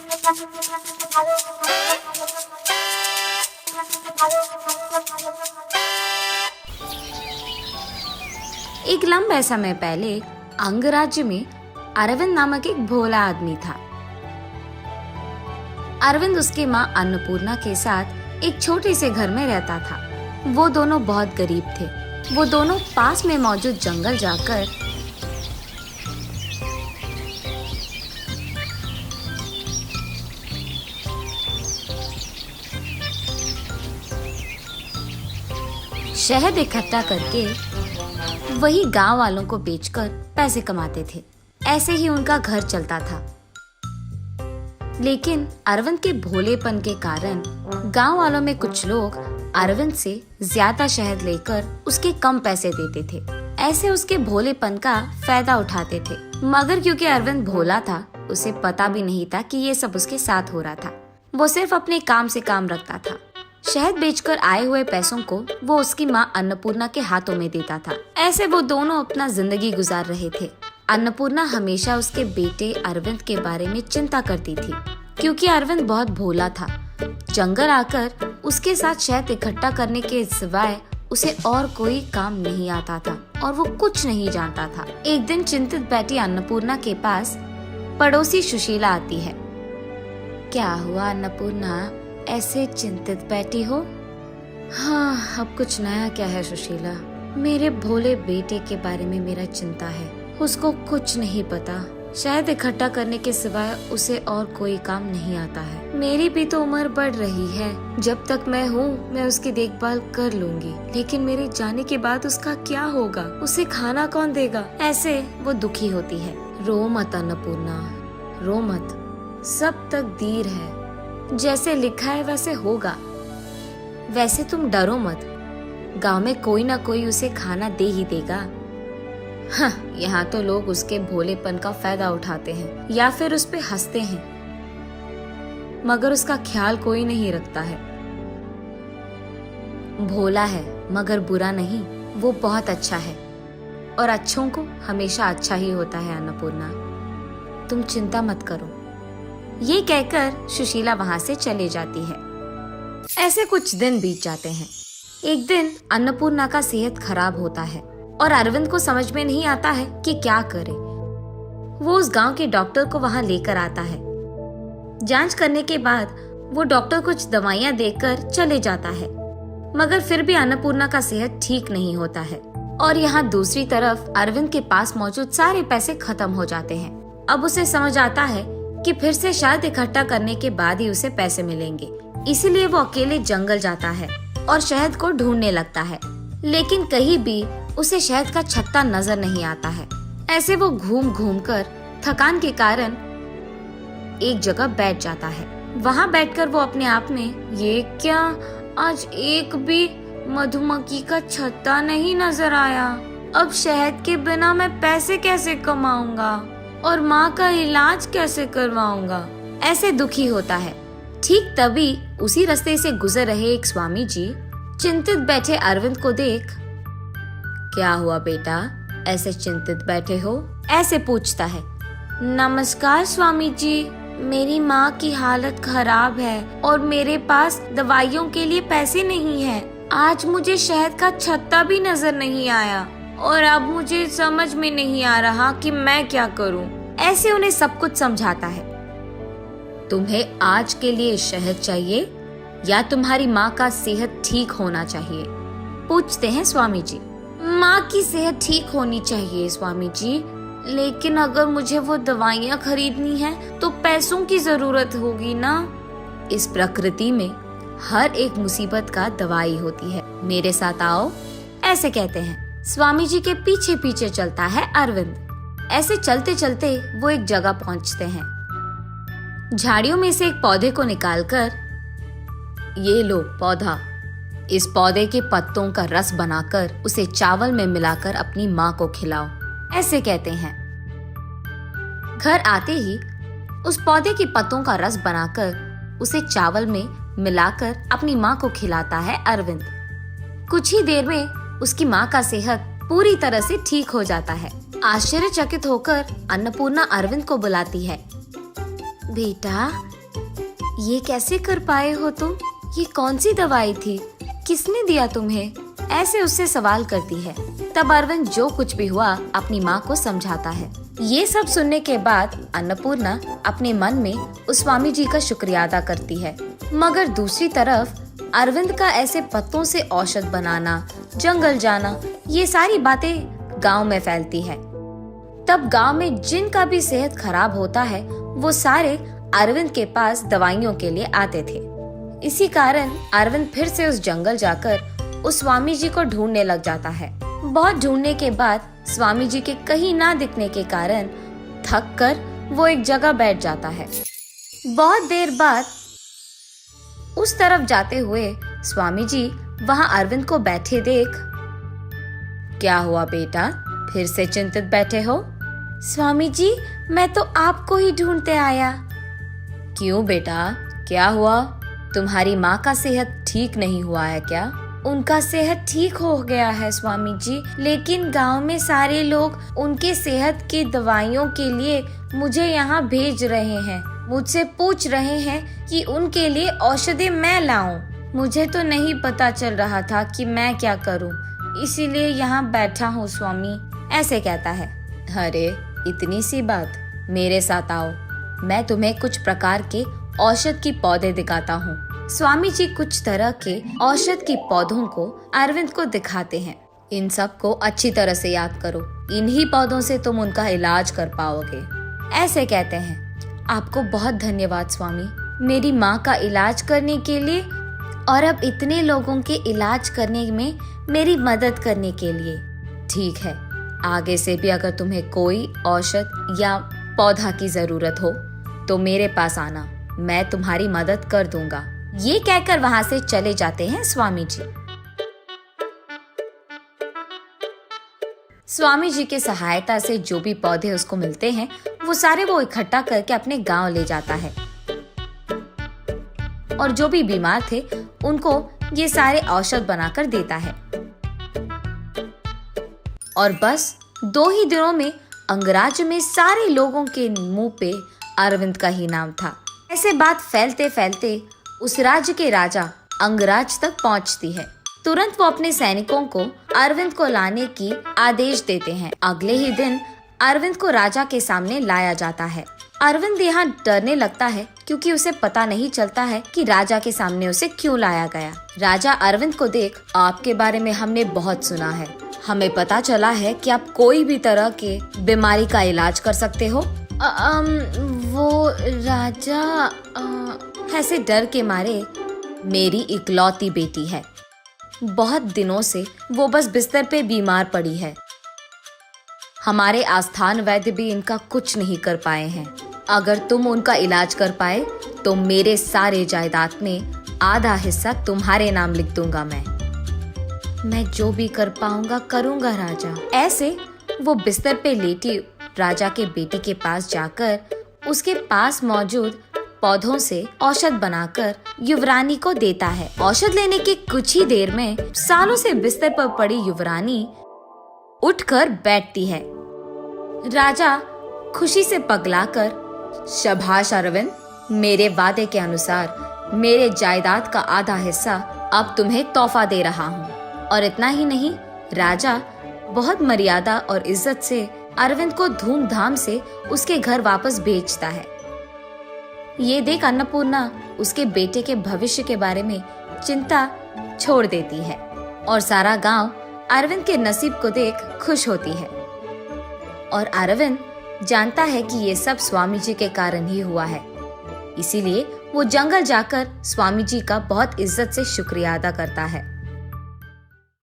एक लंबे समय पहले अंगराज्य में अरविंद नामक एक भोला आदमी था। अरविंद उसकी माँ अन्नपूर्णा के साथ एक छोटे से घर में रहता था। वो दोनों बहुत गरीब थे। वो दोनों पास में मौजूद जंगल जाकर शहद इकट्ठा करके वही गांव वालों को बेचकर पैसे कमाते थे। ऐसे ही उनका घर चलता था। लेकिन अरविंद के भोलेपन के कारण गांव वालों में कुछ लोग अरविंद से ज्यादा शहद लेकर उसके कम पैसे देते थे। ऐसे उसके भोलेपन का फायदा उठाते थे। मगर क्योंकि अरविंद भोला था, उसे पता भी नहीं था कि ये सब उसके साथ हो रहा था। वो सिर्फ अपने काम से काम रखता था। शहद बेचकर आए हुए पैसों को वो उसकी माँ अन्नपूर्णा के हाथों में देता था। ऐसे वो दोनों अपना जिंदगी गुजार रहे थे। अन्नपूर्णा हमेशा उसके बेटे अरविंद के बारे में चिंता करती थी, क्योंकि अरविंद बहुत भोला था। जंगल आकर उसके साथ शहद इकट्ठा करने के सिवाय उसे और कोई काम नहीं आता था और वो कुछ नहीं जानता था। एक दिन चिंतित बैठी अन्नपूर्णा के पास पड़ोसी सुशीला आती है। क्या हुआ अन्नपूर्णा, ऐसे चिंतित बैठी हो? हाँ, अब कुछ नया क्या है सुशीला? मेरे भोले बेटे के बारे में मेरा चिंता है। उसको कुछ नहीं पता। शहद इकट्ठा करने के सिवाय उसे और कोई काम नहीं आता है। मेरी भी तो उम्र बढ़ रही है। जब तक मैं हूँ मैं उसकी देखभाल कर लूंगी, लेकिन मेरे जाने के बाद उसका क्या होगा? उसे खाना कौन देगा? ऐसे वो दुखी होती है। रो मत अन्नपूर्णा, रो मत। सब तकदीर है, जैसे लिखा है वैसे होगा। वैसे तुम डरो मत, गांव में कोई ना कोई उसे खाना दे ही देगा। हाँ, यहाँ तो लोग उसके भोलेपन का फायदा उठाते हैं या फिर उस पे हंसते हैं, मगर उसका ख्याल कोई नहीं रखता है। भोला है मगर बुरा नहीं, वो बहुत अच्छा है और अच्छों को हमेशा अच्छा ही होता है। अन्नपूर्णा, तुम चिंता मत करो। ये कहकर सुशीला वहां से चले जाती है। ऐसे कुछ दिन बीत जाते हैं। एक दिन अन्नपूर्णा का सेहत खराब होता है और अरविंद को समझ में नहीं आता है कि क्या करे। वो उस गांव के डॉक्टर को वहां लेकर आता है। जांच करने के बाद वो डॉक्टर कुछ दवाइयां देकर चले जाता है, मगर फिर भी अन्नपूर्णा का सेहत ठीक नहीं होता है। और यहाँ दूसरी तरफ अरविंद के पास मौजूद सारे पैसे खत्म हो जाते हैं। अब उसे समझ आता है कि फिर से शहद इकट्ठा करने के बाद ही उसे पैसे मिलेंगे। इसीलिए वो अकेले जंगल जाता है और शहद को ढूंढने लगता है, लेकिन कहीं भी उसे शहद का छत्ता नजर नहीं आता है। ऐसे वो घूम घूम कर थकान के कारण एक जगह बैठ जाता है। वहाँ बैठकर वो अपने आप में, ये क्या, आज एक भी मधुमक्खी का छत्ता नहीं नजर आया। अब शहद के बिना मैं पैसे कैसे कमाऊंगा और माँ का इलाज कैसे करवाऊंगा? ऐसे दुखी होता है। ठीक तभी उसी रास्ते से गुजर रहे एक स्वामी जी चिंतित बैठे अरविंद को देख, क्या हुआ बेटा, ऐसे चिंतित बैठे हो? ऐसे पूछता है। नमस्कार स्वामी जी, मेरी माँ की हालत खराब है और मेरे पास दवाइयों के लिए पैसे नहीं है। आज मुझे शहद का छत्ता भी नजर नहीं आया और अब मुझे समझ में नहीं आ रहा कि मैं क्या करूं। ऐसे उन्हें सब कुछ समझाता है। तुम्हें आज के लिए शहद चाहिए या तुम्हारी माँ का सेहत ठीक होना चाहिए? पूछते हैं स्वामी जी। माँ की सेहत ठीक होनी चाहिए स्वामी जी, लेकिन अगर मुझे वो दवाइयाँ खरीदनी है तो पैसों की जरूरत होगी ना। इस प्रकृति में हर एक मुसीबत का दवाई होती है, मेरे साथ आओ। ऐसे कहते हैं। स्वामी जी के पीछे पीछे चलता है अरविंद। ऐसे चलते चलते वो एक जगह पहुंचते हैं। झाड़ियों में से एक पौधे को निकालकर, ये लो पौधा, इस पौधे के पत्तों का रस बनाकर उसे चावल में मिलाकर अपनी माँ को खिलाओ। ऐसे कहते हैं। घर आते ही उस पौधे के पत्तों का रस बनाकर उसे चावल में मिलाकर अपनी माँ को खिलाता है अरविंद। कुछ ही देर में उसकी माँ का सेहत पूरी तरह से ठीक हो जाता है। आश्चर्यचकित होकर अन्नपूर्णा अरविंद को बुलाती है। बेटा, ये कैसे कर पाए हो तुम? ये कौन सी दवाई थी? किसने दिया तुम्हें? ऐसे उससे सवाल करती है। तब अरविंद जो कुछ भी हुआ अपनी माँ को समझाता है। ये सब सुनने के बाद अन्नपूर्णा अपने मन में उस स्वामी जी का शुक्रिया अदा करती है। मगर दूसरी तरफ अरविंद का ऐसे पत्तों से औषध बनाना, जंगल जाना, ये सारी बातें गांव में फैलती है। तब गांव में जिनका भी सेहत खराब होता है वो सारे अरविंद के पास दवाइयों के लिए आते थे। इसी कारण अरविंद फिर से उस जंगल जाकर उस स्वामी जी को ढूंढने लग जाता है। बहुत ढूंढने के बाद स्वामी जी के कहीं ना दिखने के कारण थक कर वो एक जगह बैठ जाता है। बहुत देर बाद उस तरफ जाते हुए स्वामी जी वहाँ अरविंद को बैठे देख, क्या हुआ बेटा, फिर से चिंतित बैठे हो? स्वामी जी, मैं तो आपको ही ढूंढते आया। क्यों बेटा, क्या हुआ? तुम्हारी माँ का सेहत ठीक नहीं हुआ है क्या? उनका सेहत ठीक हो गया है स्वामी जी, लेकिन गांव में सारे लोग उनके सेहत की दवाइयों के लिए मुझे यहाँ भेज रहे हैं। मुझसे पूछ रहे हैं कि उनके लिए औषधि मैं लाऊं। मुझे तो नहीं पता चल रहा था कि मैं क्या करूं, इसीलिए यहाँ बैठा हूँ स्वामी, ऐसे कहता है। अरे इतनी सी बात, मेरे साथ आओ, मैं तुम्हें कुछ प्रकार के औषध की पौधे दिखाता हूँ। स्वामी जी कुछ तरह के औषध की पौधों को अरविंद को दिखाते हैं। इन सब को अच्छी तरह से याद करो, इन्हीं पौधों से तुम उनका इलाज कर पाओगे, ऐसे कहते हैं। आपको बहुत धन्यवाद स्वामी, मेरी माँ का इलाज करने के लिए और अब इतने लोगों के इलाज करने में मेरी मदद करने के लिए। ठीक है, आगे से भी अगर तुम्हें कोई औषध या पौधा की जरूरत हो तो मेरे पास आना, मैं तुम्हारी मदद कर दूंगा। ये कहकर वहाँ से चले जाते हैं स्वामी जी। स्वामी जी के सहायता से जो भी पौधे उसको मिलते हैं वो सारे वो इकट्ठा करके अपने गांव ले जाता है और जो भी बीमार थे उनको ये सारे औषध बनाकर देता है। और बस 2 ही दिनों में अंगराज्य में सारे लोगों के मुंह पे अरविंद का ही नाम था। ऐसे बात फैलते फैलते उस राज्य के राजा अंगराज तक पहुंचती है। तुरंत वो अपने सैनिकों को अरविंद को लाने की आदेश देते हैं। अगले ही दिन अरविंद को राजा के सामने लाया जाता है। अरविंद यहाँ डरने लगता है क्योंकि उसे पता नहीं चलता है कि राजा के सामने उसे क्यों लाया गया। राजा अरविंद को देख, आपके बारे में हमने बहुत सुना है, हमें पता चला है कि आप कोई भी तरह के बीमारी का इलाज कर सकते हो। वो राजा, ऐसे डर के मारे, मेरी इकलौती बेटी है, बहुत दिनों से वो बस बिस्तर पे बीमार पड़ी है। हमारे आस्थान वैद्य भी इनका कुछ नहीं कर पाए हैं। अगर तुम उनका इलाज कर पाए तो मेरे सारे जायदाद में आधा हिस्सा तुम्हारे नाम लिख दूंगा। मैं जो भी कर पाऊंगा करूंगा राजा। ऐसे वो बिस्तर पे लेटी राजा के बेटी के पास जाकर उसके पास मौजूद पौधों से औषध बनाकर युवरानी को देता है। औषध लेने के कुछ ही देर में सालों से बिस्तर पर पड़ी युवरानी उठकर बैठती है। राजा खुशी से पगलाकर, शाबाश अरविंद, मेरे वादे के अनुसार मेरे जायदाद का आधा हिस्सा अब तुम्हें तोहफा दे रहा हूँ। और इतना ही नहीं, राजा बहुत मर्यादा और इज्जत से अरविंद को धूमधाम से उसके घर वापस भेजता है। ये देख अन्नपूर्णा उसके बेटे के भविष्य के बारे में चिंता छोड़ देती है और सारा गांव अरविंद के नसीब को देख खुश होती है। और अरविंद जानता है कि ये सब स्वामी जी के कारण ही हुआ है, इसीलिए वो जंगल जाकर स्वामी जी का बहुत इज्जत से शुक्रिया अदा करता है।